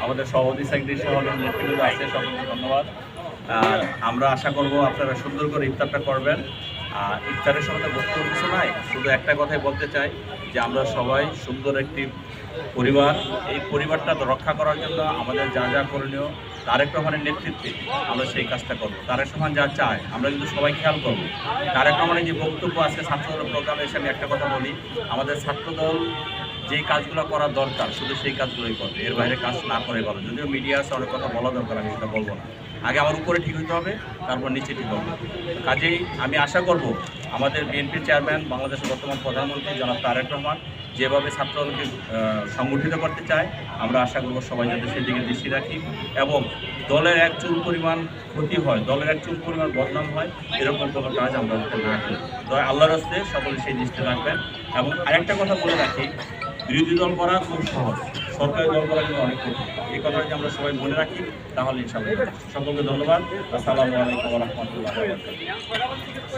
আমাদের সভাপতি সেক্রেটারি সহ নেতৃবৃন্দ আছে, সকলকে ধন্যবাদ। আর আমরা আশা করব আপনারা সুন্দর করে ইফতারটা করবেন। আর ইফতারের সময় তো বক্তব্য কিছু নাই, শুধু একটা কথাই বলতে চাই যে আমরা সবাই সুন্দর একটি পরিবার, এই পরিবারটা রক্ষা করার জন্য আমাদের যা যা করণীয় তারেক রহমানের নেতৃত্বে আমরা সেই কাজটা করবো। তারেক রহমান যা চায় আমরা কিন্তু সবাই খেয়াল করবো। তারেক রহমানের যে বক্তব্য আছে ছাত্রদল প্রোগ্রামে এসে আমি একটা কথা বলি, আমাদের ছাত্রদল যেই কাজগুলো করা দরকার শুধু সেই কাজগুলোই করবে, এর বাইরে কাজ না করে ভালো। যদিও মিডিয়া আছে, অনেক কথা বলা দরকার, আমি সেটা বলবো না। আগে আমার উপরে ঠিক হইতে হবে, তারপর নিচে ঠিক হবে। কাজেই আমি আশা করব আমাদের বিএনপির চেয়ারম্যান, বাংলাদেশের বর্তমান প্রধানমন্ত্রী জনাব তারেক রহমান যেভাবে ছাত্রদলকে সংগঠিত করতে চায়, আমরা আশা করব সবাই যাতে সেদিকে দৃষ্টি রাখি এবং দলের এক চুল পরিমাণ ক্ষতি হয়, দলের এক চুল পরিমাণ বদনাম হয়, এরকম কোনো কাজ আমরা না করি। আল্লাহর রাস্তায় সকলে সেই দৃষ্টি রাখবেন। এবং আরেকটা কথা বলে রাখি, বিরোধী দল করা খুব সহজ, সরকারি দল করা কিন্তু অনেক কঠিন। এই কথাটা যদি আমরা সবাই মনে রাখি তাহলে ইনশাআল্লাহ। সকলকে ধন্যবাদ। আসসালামু আলাইকুম ওয়া রাহমাতুল্লাহি ওয়া বারাকাতুহু।